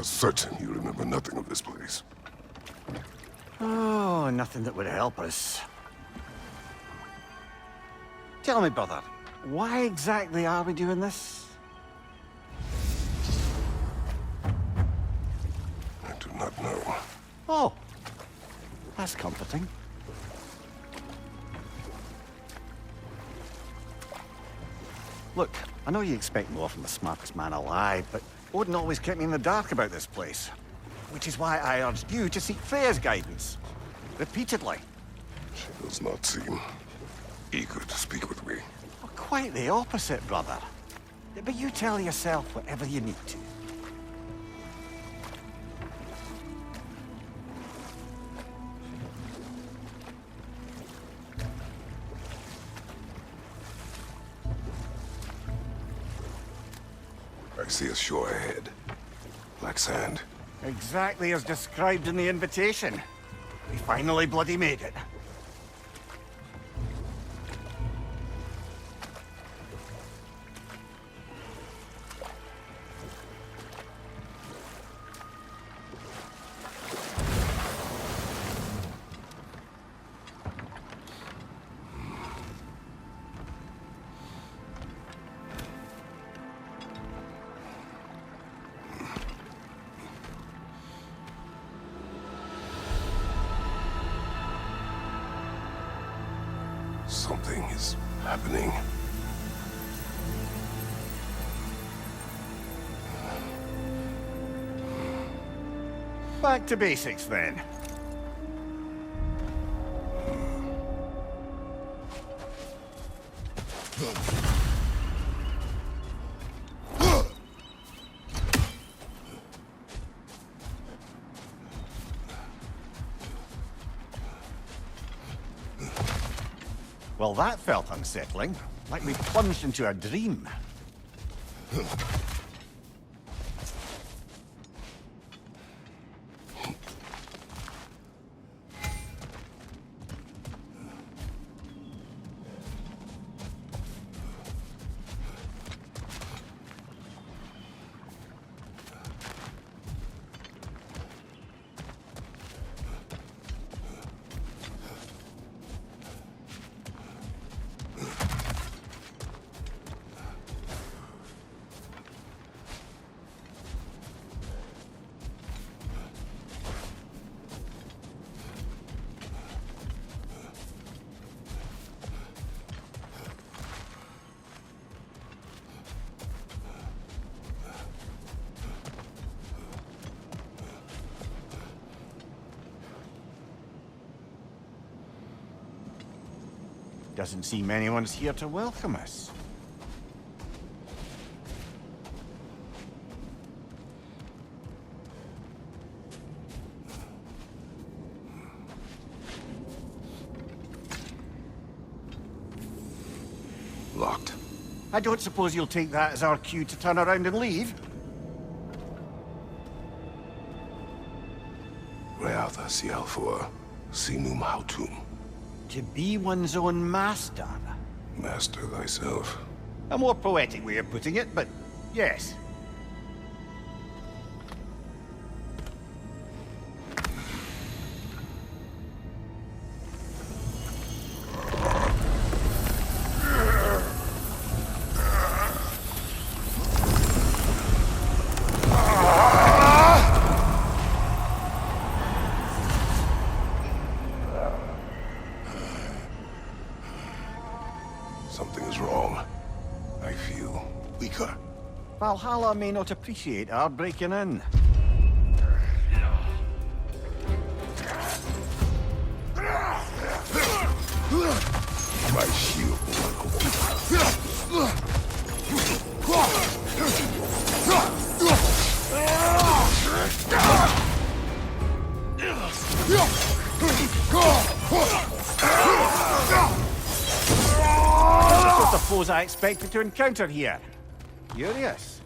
certain you remember nothing of this place. Oh, nothing that would help us. Tell me, brother, why exactly are we doing this? I do not know. Oh, that's comforting. Look, I know you expect more from the smartest man alive, but Odin always kept me in the dark about this place. Which is why I urged you to seek Freya's guidance. Repeatedly. She does not seem eager to speak with me. Well, quite the opposite, brother. But you tell yourself whatever you need to. I see a shore ahead. Black sand. Exactly as described in the invitation. We finally bloody made it. Something is happening. Back to basics, then. Well, that felt unsettling. Like we plunged into a dream. Doesn't seem anyone's here to welcome us. Locked. I don't suppose you'll take that as our cue to turn around and leave? Realtha Sialfur, Sinum Hautum. To be one's own master. Master thyself. A more poetic way of putting it, but yes. Something is wrong. I feel weaker. Valhalla may not appreciate our breaking in. My shield. Not the foes I expected to encounter here. Curious.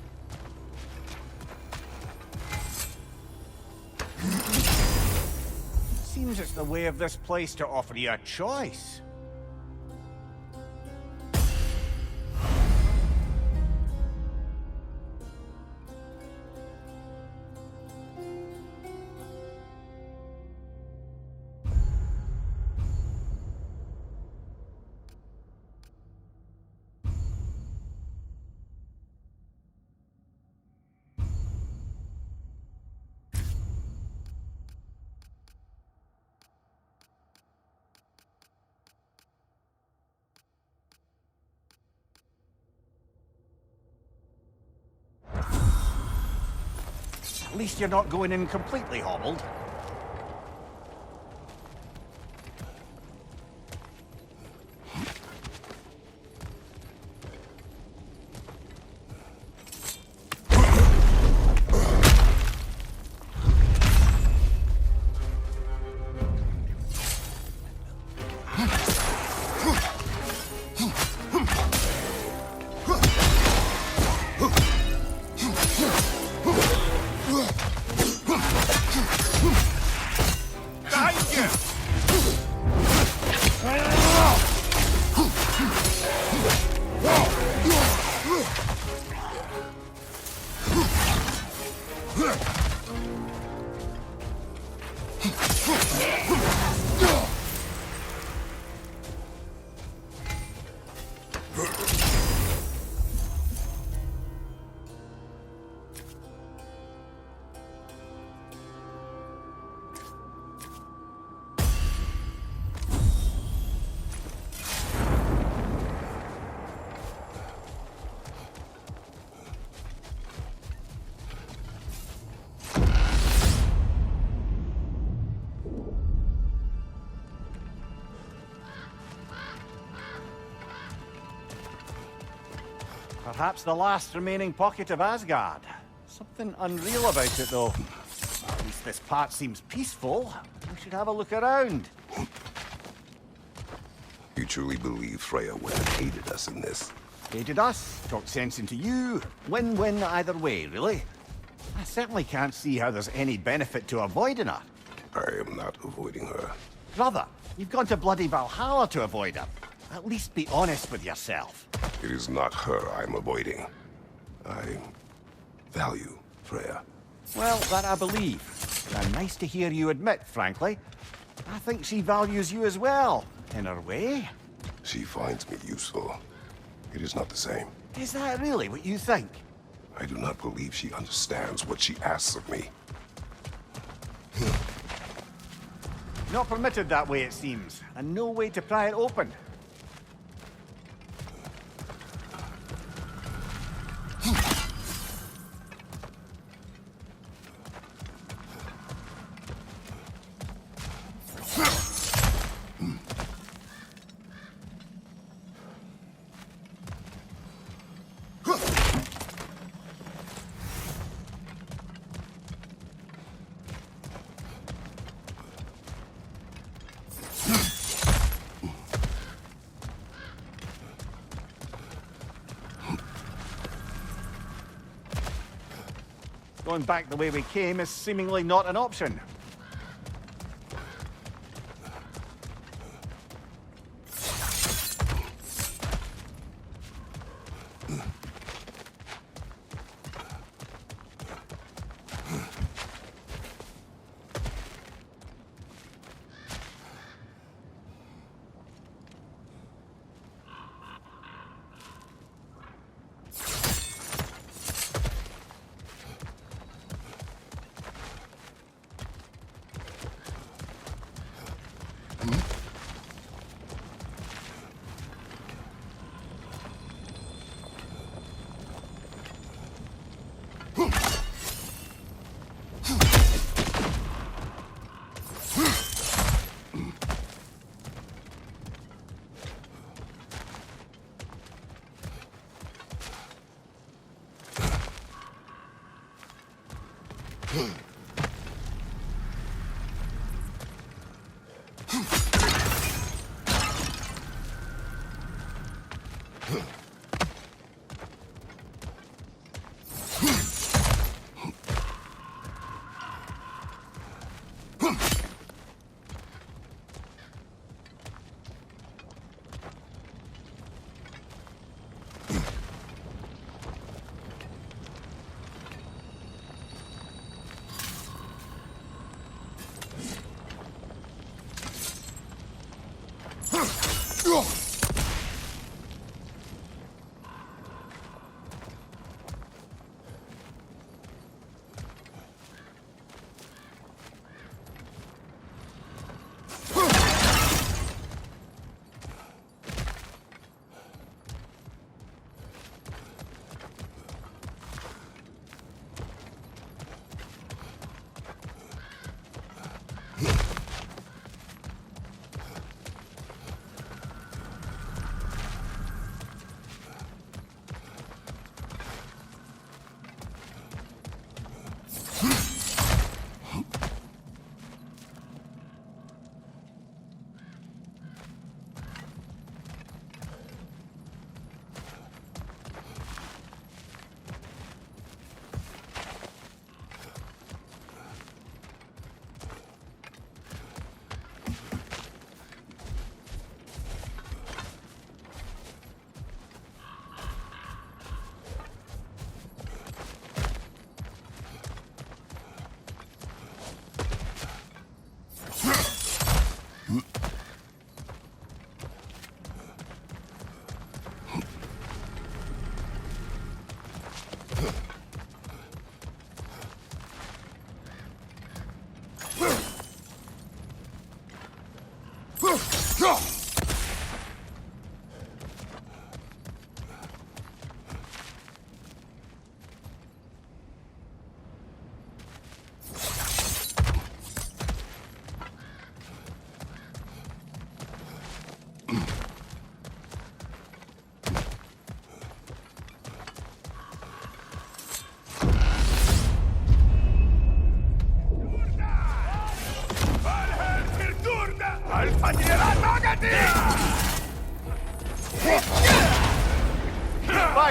Seems it's the way of this place to offer you a choice. At least you're not going in completely hobbled. Perhaps the last remaining pocket of Asgard. Something unreal about it, though. At least this part seems peaceful. We should have a look around. You truly believe Freya would have hated us in this? Hated us, talked sense into you. Win-win either way, really. I certainly can't see how there's any benefit to avoiding her. I am not avoiding her. Brother, you've gone to bloody Valhalla to avoid her. At least be honest with yourself. It is not her I'm avoiding. I value Freya. Well, that I believe. And nice to hear you admit, frankly. I think she values you as well, in her way. She finds me useful. It is not the same. Is that really what you think? I do not believe she understands what she asks of me. Not permitted that way, it seems, and no way to pry it open. Going back the way we came is seemingly not an option.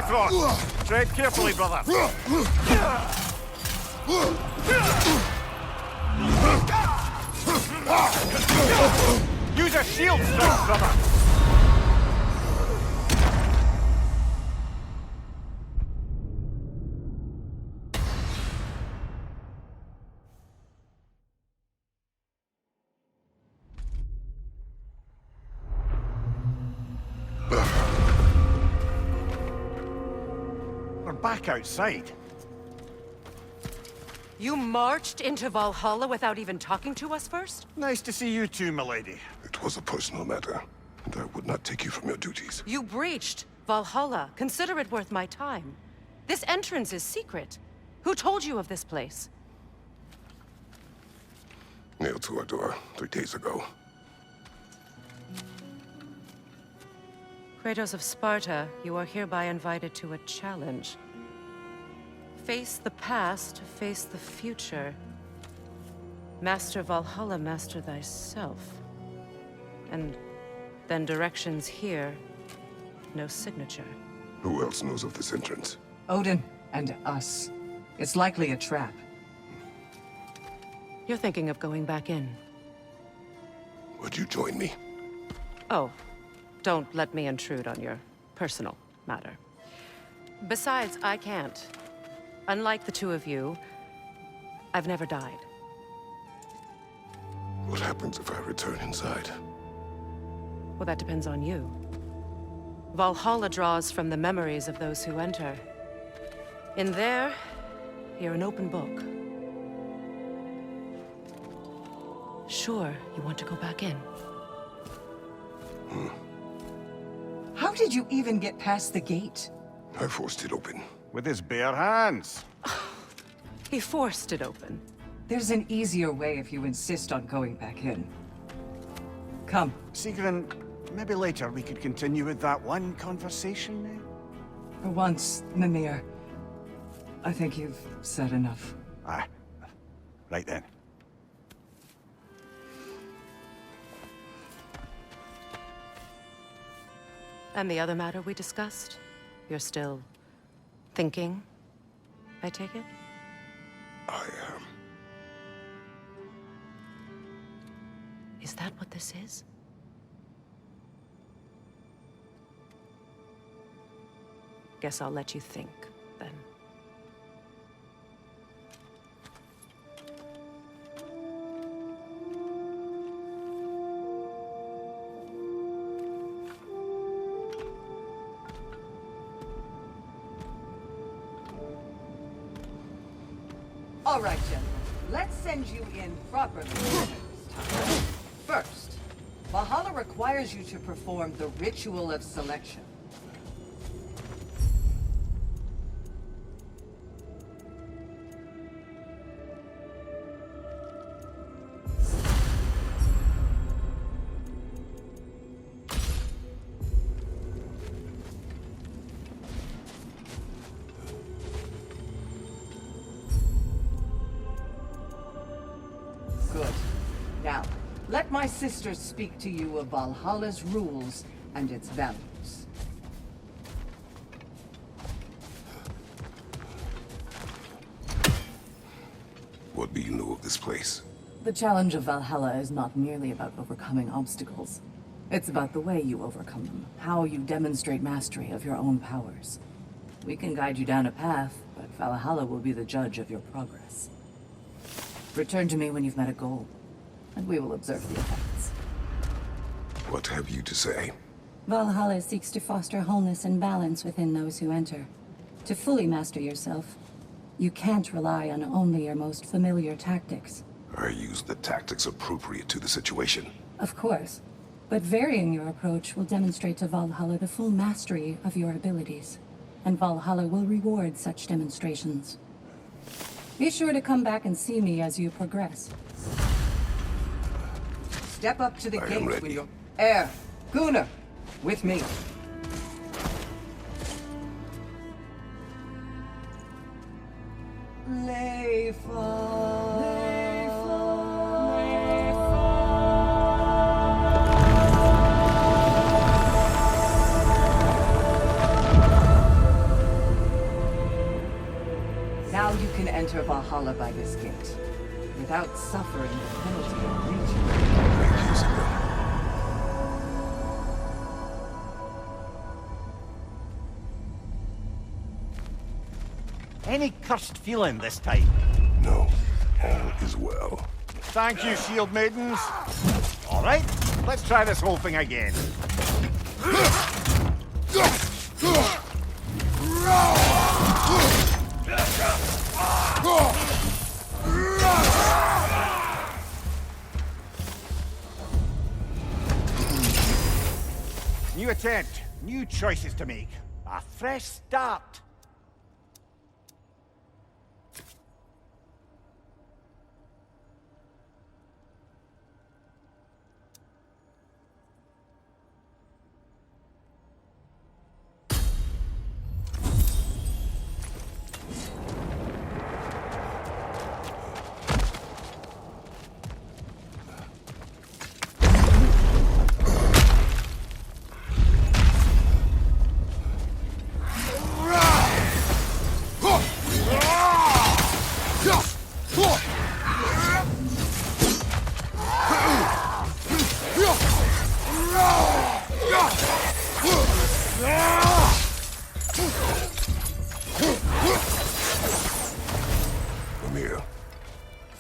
Cross. Tread carefully, brother. Use a shield strike, brother. We're back outside. You marched into Valhalla without even talking to us first? Nice to see you too, milady. It was a personal matter, and I would not take you from your duties. You breached Valhalla. Consider it worth my time. This entrance is secret. Who told you of this place? Nailed to our door 3 days ago. Kratos of Sparta, you are hereby invited to a challenge. Face the past, face the future. Master Valhalla, master thyself. And then directions here, no signature. Who else knows of this entrance? Odin and us. It's likely a trap. You're thinking of going back in. Would you join me? Oh, don't let me intrude on your personal matter. Besides, I can't. Unlike the two of you, I've never died. What happens if I return inside? Well, that depends on you. Valhalla draws from the memories of those who enter. In there, you're an open book. Sure, you want to go back in. How did you even get past the gate? I forced it open. With his bare hands. He forced it open. There's an easier way if you insist on going back in. Come. Sigrun, maybe later we could continue with that one conversation, eh? For once, Mimir, I think you've said enough. Aye. Right then. And the other matter we discussed? You're still thinking, I take it? I am. Is that what this is? Guess I'll let you think, then. All right, gentlemen. Let's send you in properly this time. First, Valhalla requires you to perform the Ritual of Selection. Good. Now, let my sister speak to you of Valhalla's rules and its values. What do you know of this place? The challenge of Valhalla is not merely about overcoming obstacles. It's about the way you overcome them, how you demonstrate mastery of your own powers. We can guide you down a path, but Valhalla will be the judge of your progress. Return to me when you've met a goal, and we will observe the effects. What have you to say? Valhalla seeks to foster wholeness and balance within those who enter. To fully master yourself, you can't rely on only your most familiar tactics. I use the tactics appropriate to the situation. Of course, but varying your approach will demonstrate to Valhalla the full mastery of your abilities, and Valhalla will reward such demonstrations. Be sure to come back and see me as you progress. Step up to the I am gate ready. with your... Air, Gunnar, with me. Now you can enter Valhalla by this gate, without suffering the penalty of breaching. Thank you, Sigmund. Any cursed feeling this time? No, all is well. Thank you, shield maidens. All right, let's try this whole thing again. New attempt, new choices to make. A fresh start. Amir,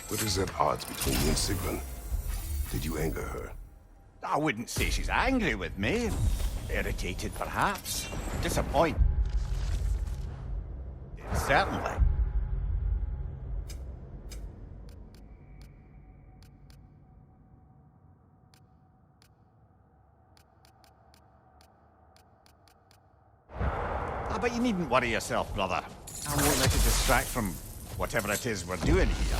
what is at odds between you and Sigmund? Did you anger her? I wouldn't say she's angry with me. Irritated, perhaps. Disappointed. Certainly. But you needn't worry yourself, brother. I won't let it distract from whatever it is we're doing here.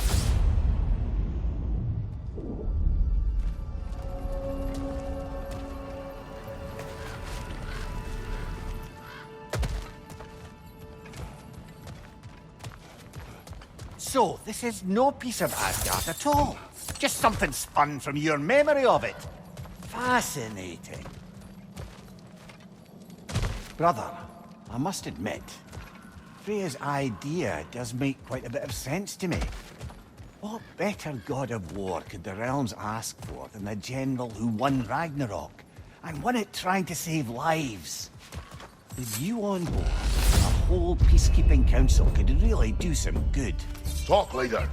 So, this is no piece of Asgard at all. Just something spun from your memory of it. Fascinating. Brother, I must admit, Freya's idea does make quite a bit of sense to me. What better god of war could the realms ask for than the general who won Ragnarok, and won it trying to save lives? With you on board, a whole peacekeeping council could really do some good. Talk later.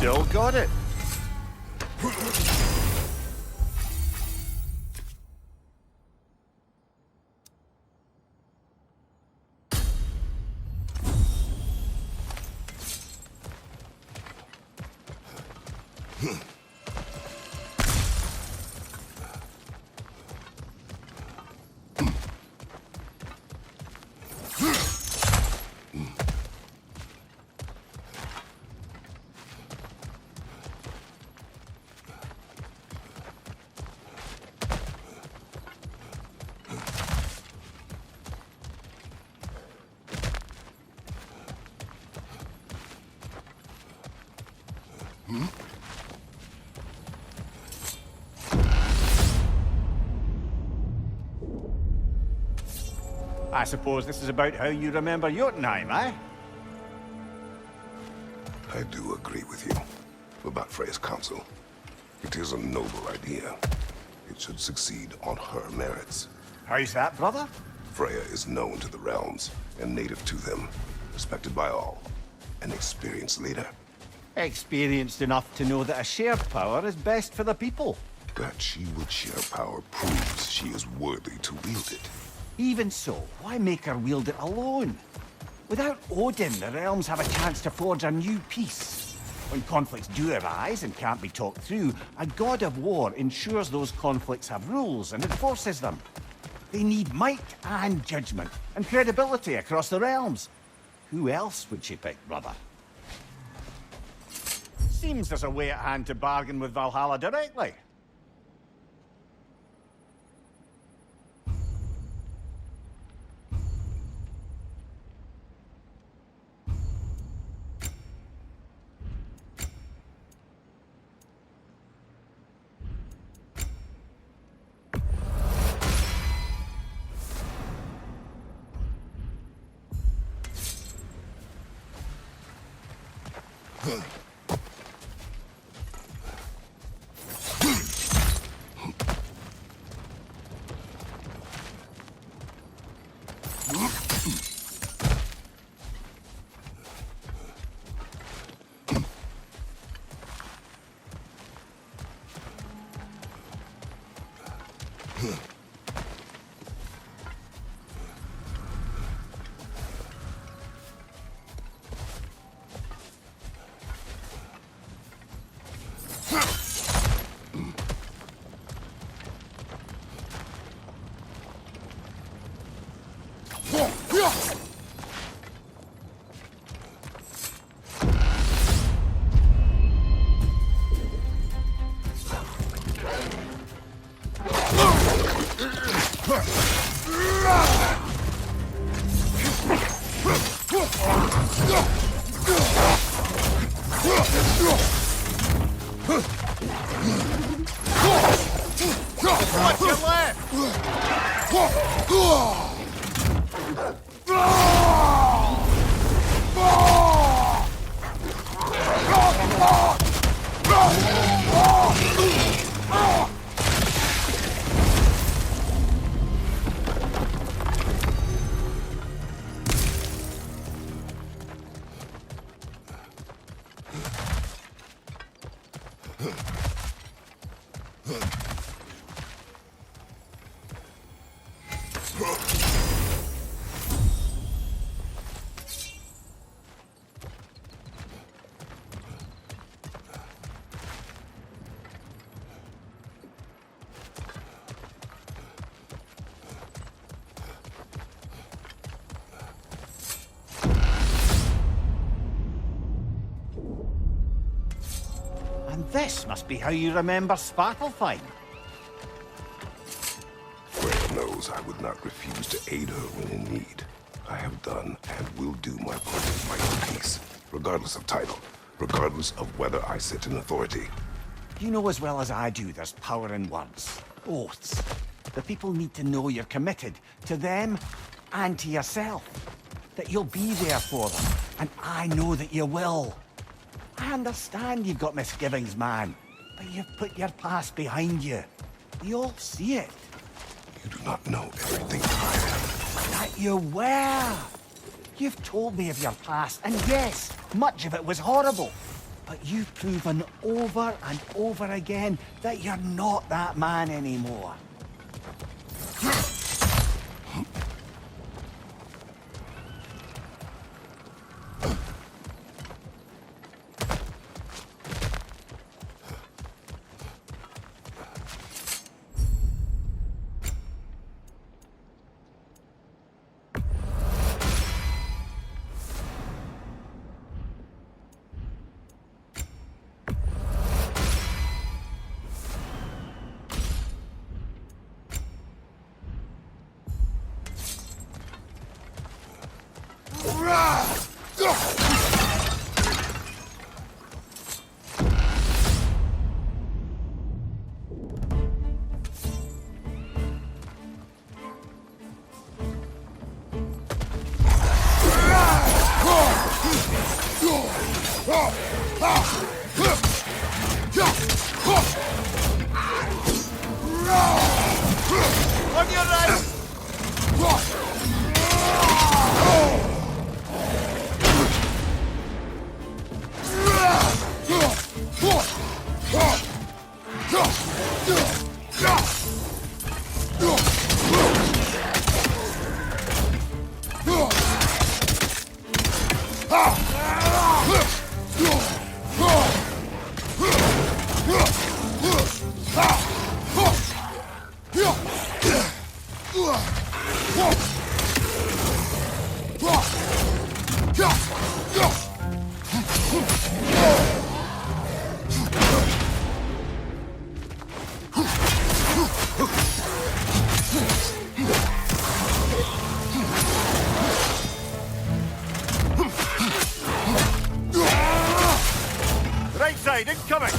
Still got it. I suppose this is about how you remember Jotunheim, eh? I do agree with you about Freya's council. It is a noble idea. It should succeed on her merits. How's that, brother? Freya is known to the realms and native to them, respected by all. An experienced leader. Experienced enough to know that a shared power is best for the people. That she would share power proves she is worthy to wield it. Even so, why make her wield it alone? Without Odin, the realms have a chance to forge a new peace. When conflicts do arise and can't be talked through, a god of war ensures those conflicts have rules and enforces them. They need might and judgment and credibility across the realms. Who else would she pick, brother? Seems there's a way at hand to bargain with Valhalla directly. What's your left? And this must be how you remember Svartalfheim. Freya knows I would not refuse to aid her when in need. I have done and will do my part in fighting peace, regardless of title, regardless of whether I sit in authority. You know as well as I do there's power in words. Oaths. The people need to know you're committed to them and to yourself. That you'll be there for them. And I know that you will. I understand you've got misgivings, man. But you've put your past behind you. We all see it. You do not know everything I am. That you were. You've told me of your past, and yes, much of it was horrible. But you've proven over and over again that you're not that man anymore. On your right! Right side, incoming!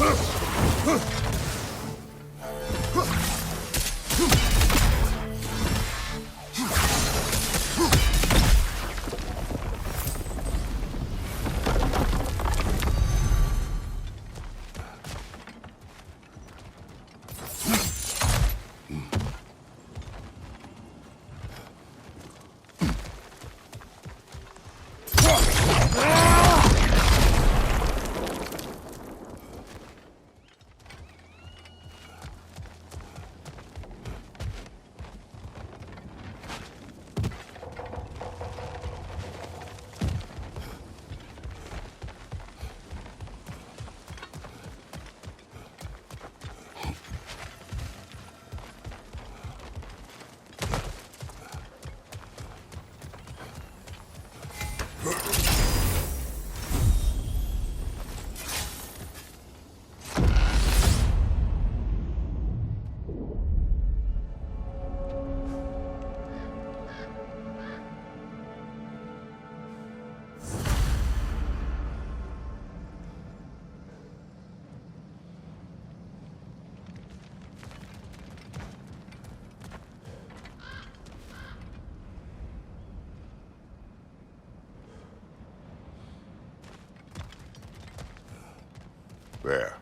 There.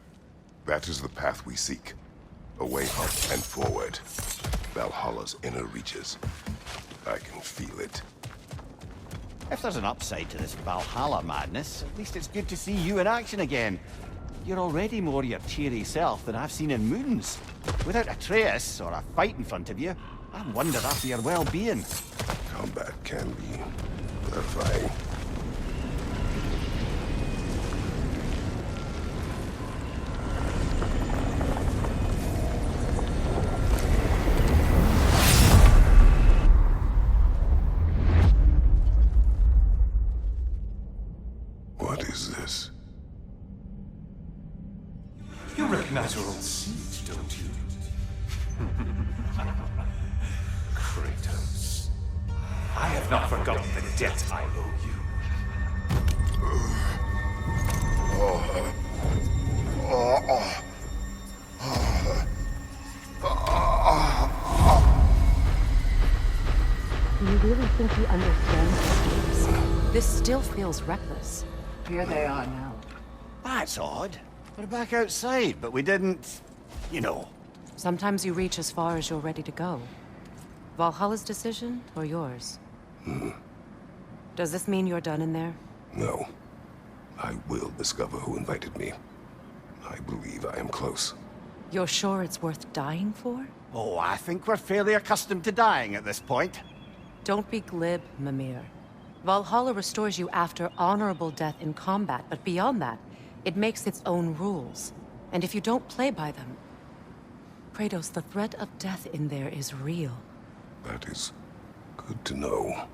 That is the path we seek. A way up and forward. Valhalla's inner reaches. I can feel it. If there's an upside to this Valhalla madness, at least it's good to see you in action again. You're already more your cheery self than I've seen in moons. Without Atreus or a fight in front of you, I wonder after your well-being. Combat can be gratifying. What is this? You recognize your old seat, don't you? Kratos. I have not forgotten the debt I owe you. Do you really think he understands this? This still feels reckless. Here they are now. That's odd. We're back outside, but we didn't... you know. Sometimes you reach as far as you're ready to go. Valhalla's decision, or yours? Does this mean you're done in there? No. I will discover who invited me. I believe I am close. You're sure it's worth dying for? Oh, I think we're fairly accustomed to dying at this point. Don't be glib, Mimir. Valhalla restores you after honorable death in combat, but beyond that, it makes its own rules. And if you don't play by them... Kratos, the threat of death in there is real. That is good to know.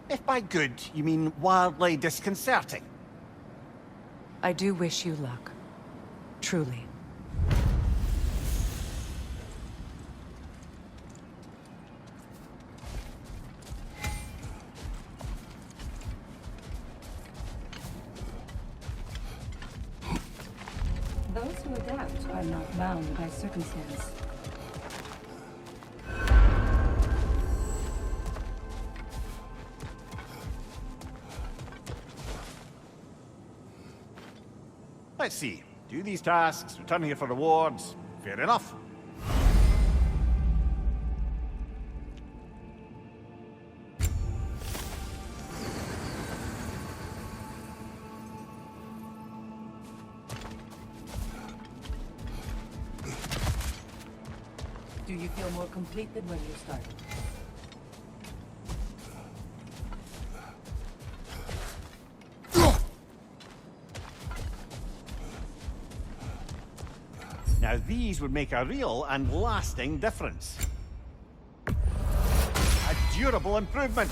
If by good, you mean wildly disconcerting. I do wish you luck. Truly. Those who adapt are not bound by circumstance. Let's see. Do these tasks, return here for rewards. Fair enough. Do you feel more complete than when you started? Now these would make a real and lasting difference. durable improvement.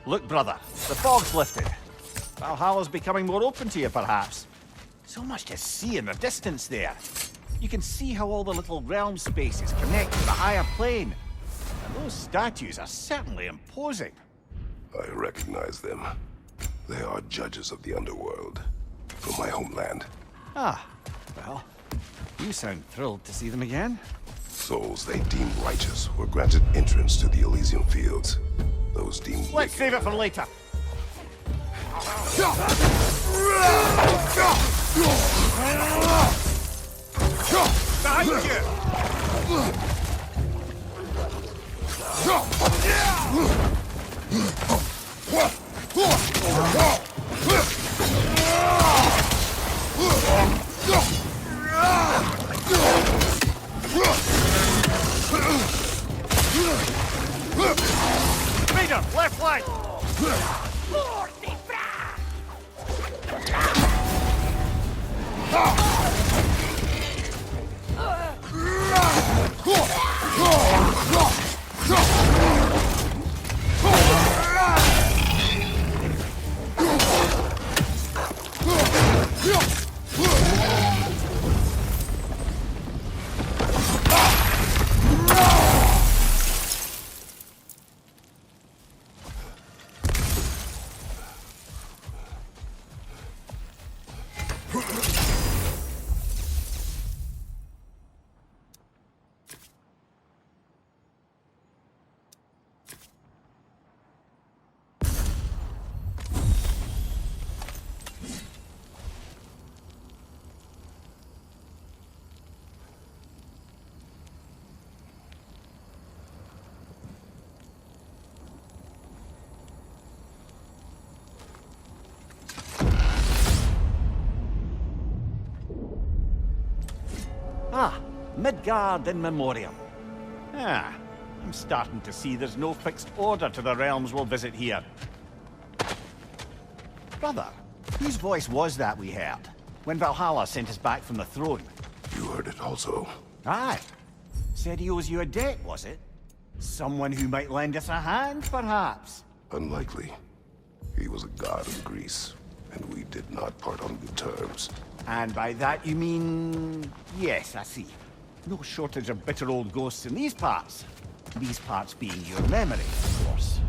Look, brother, the fog's lifted. Valhalla's becoming more open to you, perhaps. So much to see in the distance there. You can see how all the little realm spaces connect to the higher plane. And those statues are certainly imposing. I recognize them. They are judges of the underworld. From my homeland. Ah, well, you sound thrilled to see them again. Souls they deemed righteous were granted entrance to the Elysium Fields. Those deemed Let's save it for later. Behind Raider, left flank! Ah, Midgard in Memoriam. Ah, I'm starting to see there's no fixed order to the realms we'll visit here. Brother, whose voice was that we heard when Valhalla sent us back from the throne? You heard it also. Aye. Said he owes you a debt, was it? Someone who might lend us a hand, perhaps? Unlikely. He was a god of Greece, and we did not part on good terms. And by that you mean... Yes, I see. No shortage of bitter old ghosts in these parts. These parts being your memory, of course.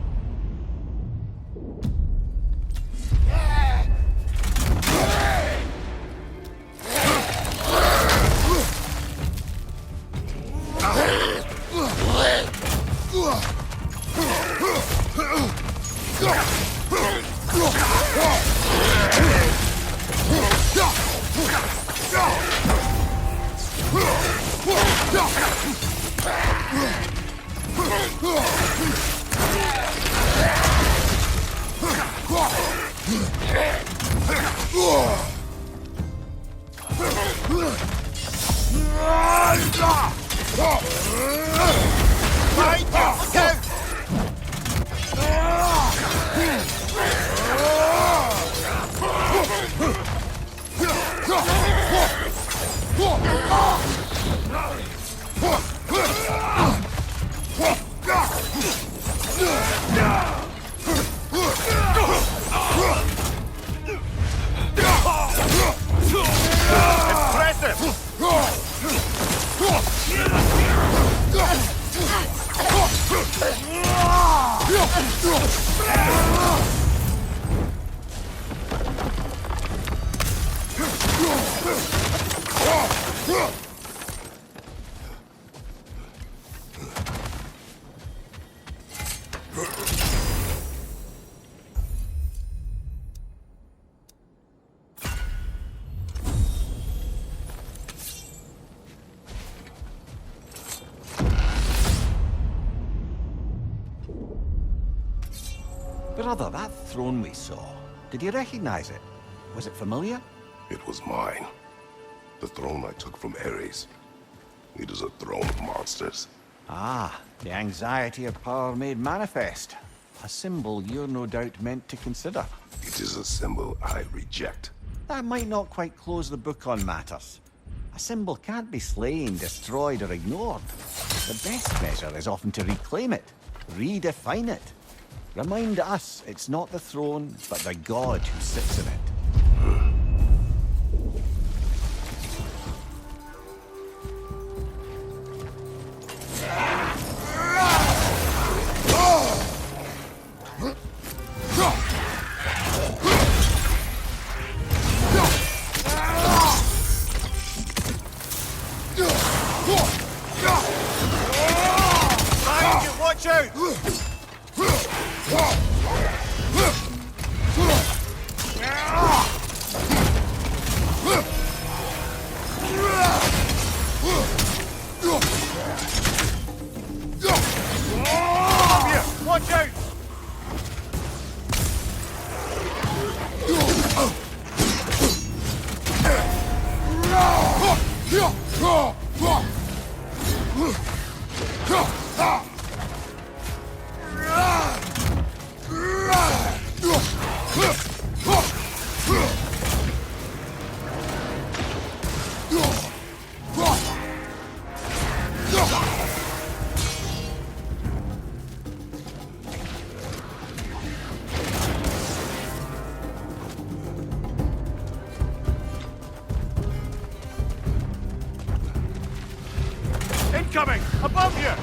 Brother, that throne we saw, did you recognize it? Was it familiar? It was mine. The throne I took from Ares. It is a throne of monsters. Ah, the anxiety of power made manifest. A symbol you're no doubt meant to consider. It is a symbol I reject. That might not quite close the book on matters. A symbol can't be slain, destroyed, or ignored. The best measure is often to reclaim it, redefine it. Remind us it's not the throne, but the god who sits in it. Watch out! Watch out! Incoming! Above you!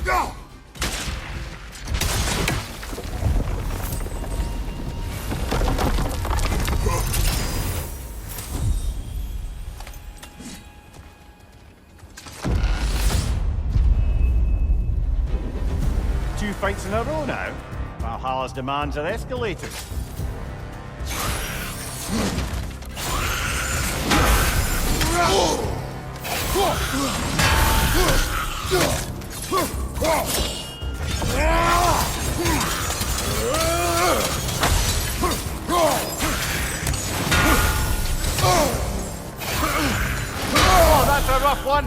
Go! Two fights in a row now. Valhalla's demands are escalating. tough one!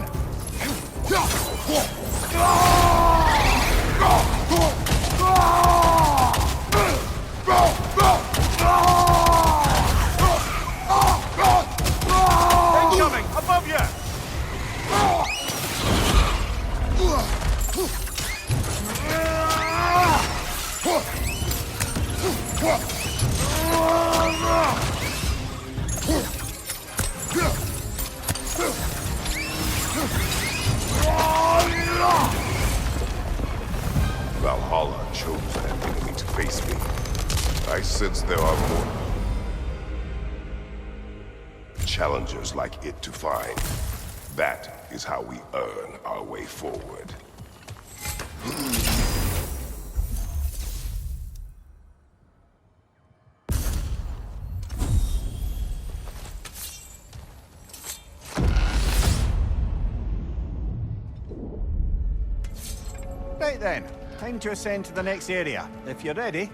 Incoming! Above you! Valhalla chose an enemy to face me. I sense there are more challengers like it to find. That is how we earn our way forward. Right then, time to ascend to the next area. If you're ready.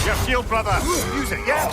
Your shield, brother! Use it, yeah?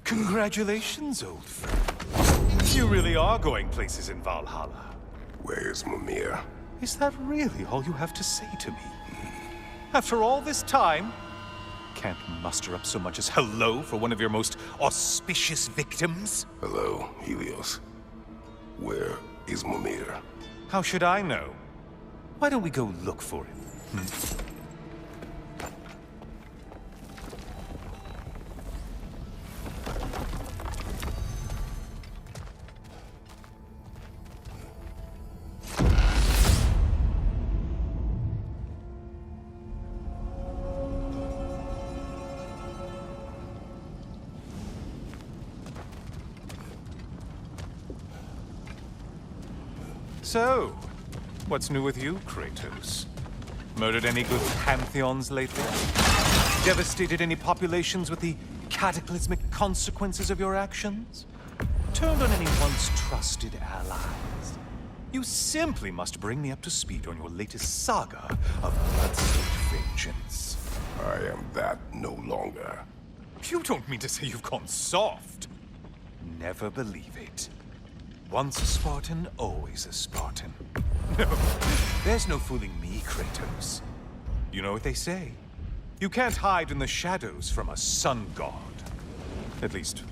Congratulations, old friend. You really are going places in Valhalla. Where's Mimir? Is that really all you have to say to me? After all this time, can't muster up so much as hello for one of your most auspicious victims? Hello, Helios. Where is Mimir? How should I know? Why don't we go look for him? So, what's new with you, Kratos? Murdered any good pantheons lately? Devastated any populations with the cataclysmic consequences of your actions? Turned on any once trusted allies? You simply must bring me up to speed on your latest saga of blood-soaked vengeance. I am that no longer. You don't mean to say you've gone soft? Never believe it. Once a Spartan, always a Spartan. No, there's no fooling me, Kratos. You know what they say? You can't hide in the shadows from a sun god. At least,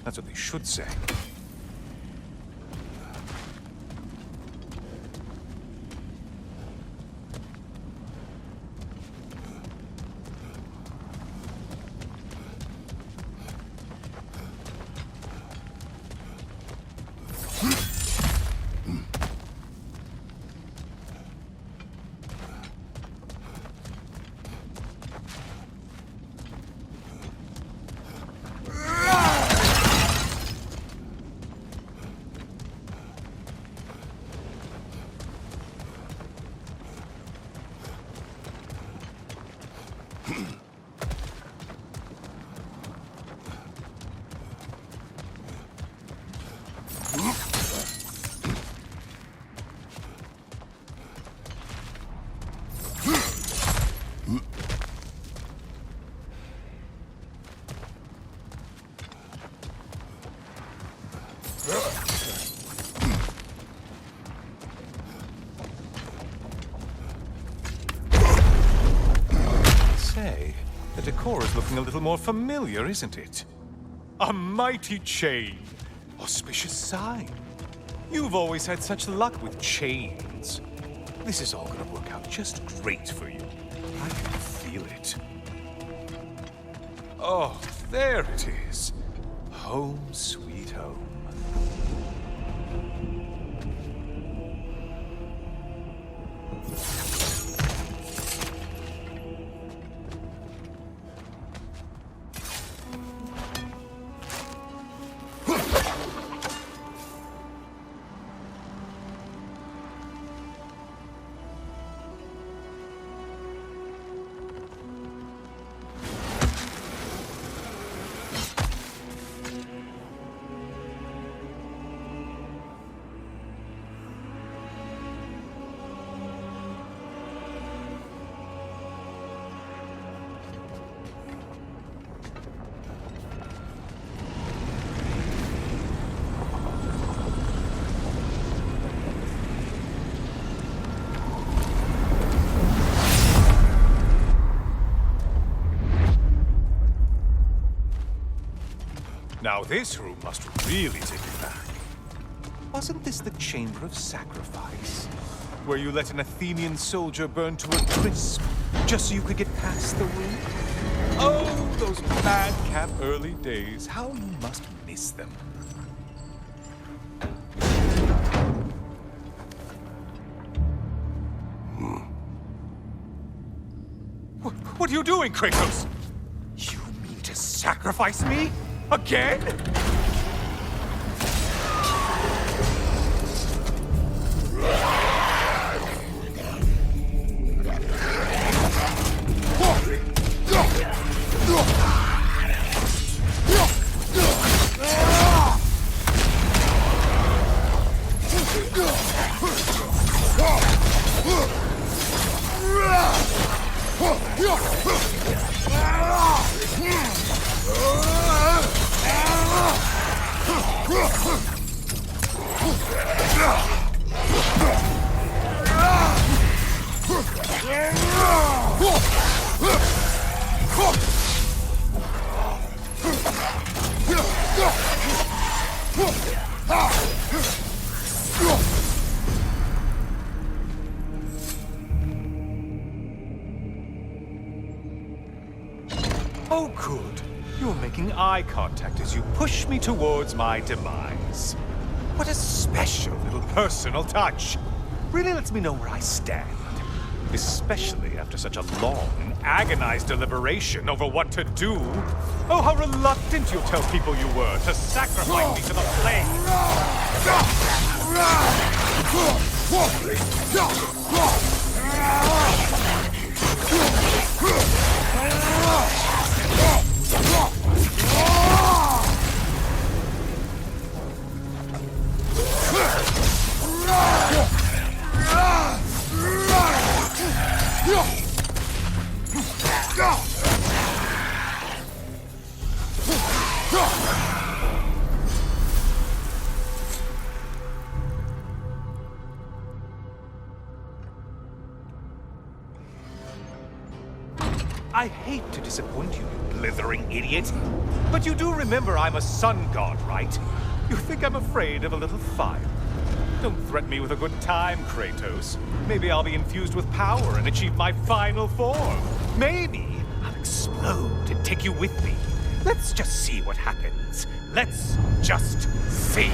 that's what they should say. Say, the decor is looking a little more familiar, isn't it? A mighty chain. Auspicious sign. You've always had such luck with chains. This is all gonna work out just great for you. I can feel it. Oh, there it is. Home sweet home. Now this room must really take you back. Wasn't this the Chamber of Sacrifice? Where you let an Athenian soldier burn to a crisp, just so you could get past the room? Oh, those madcap early days. How you must miss them. What are you doing, Kratos? You mean to sacrifice me? Again? Oh, good. You're making eye contact as you push me towards my demise. What a special little personal touch. Really lets me know where I stand. Especially after such a long and agonized deliberation over what to do. Oh, how reluctant you'll tell people you were to sacrifice me to the flames. I hate to disappoint you, you blithering idiot. But you do remember I'm a sun god, right? You think I'm afraid of a little fire? Don't threaten me with a good time, Kratos. Maybe I'll be infused with power and achieve my final form. Maybe I'll explode and take you with me. Let's just see what happens. Let's just see.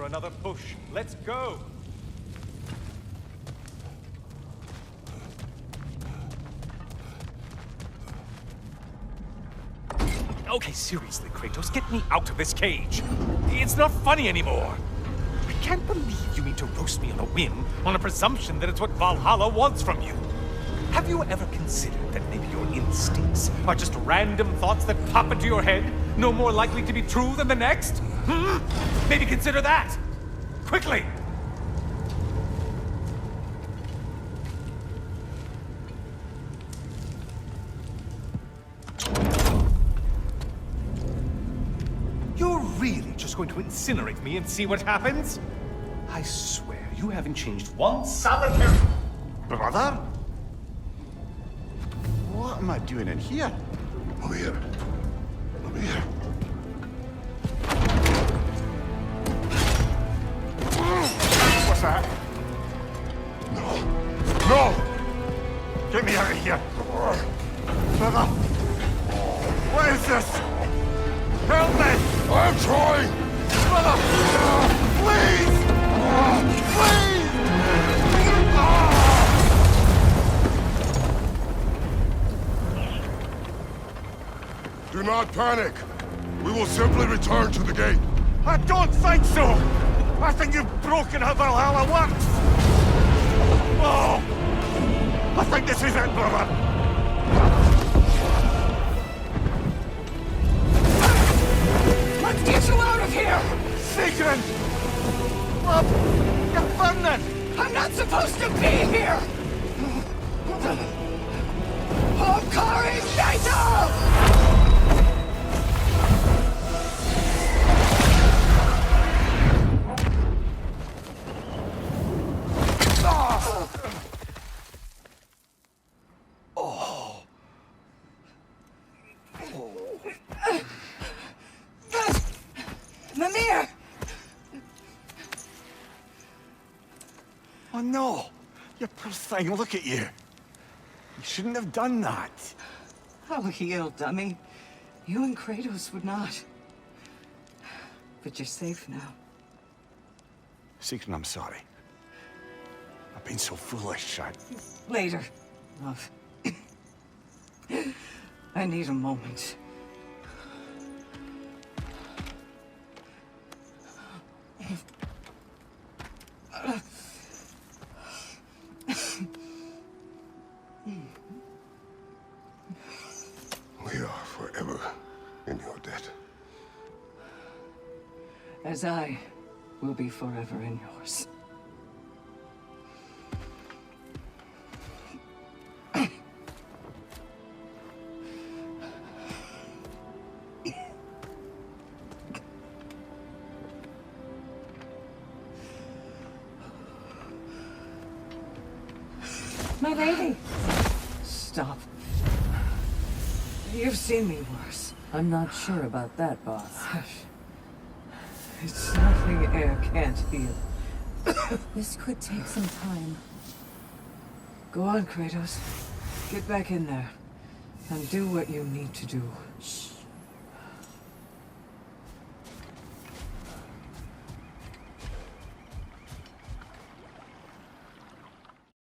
Another push. Let's go! Okay, seriously, Kratos, get me out of this cage. It's not funny anymore. I can't believe you mean to roast me on a whim, on a presumption that it's what Valhalla wants from you. Have you ever considered that maybe your instincts are just random thoughts that pop into your head, no more likely to be true than the next? Maybe consider that! Quickly! You're really just going to incinerate me and see what happens? I swear, you haven't changed one solitary... Brother? What am I doing in here? Over here. Over here. What's that? No. No! Get me out of here! Brother! What is this? Help me! I'm trying! Brother! Please! Please! Do not panic. We will simply return to the gate. I don't think so! I think you've broken how Valhalla works! Oh! I think this is it, brother! Let's get you out of here! Sigrun! Love! You're burning! I'm not supposed to be here! Hokari Naito! Mimir! Oh no! You poor thing, look at you! You shouldn't have done that. I'll heal, dummy. You and Kratos would not. But you're safe now. Sigrun, I'm sorry. I've been so foolish, Later, love. I need a moment. We are forever in your debt. As I will be forever in yours. My lady! Stop. You've seen me worse. I'm not sure about that, boss. It's nothing air can't heal. This could take some time. Go on, Kratos. Get back in there. And do what you need to do. Shh.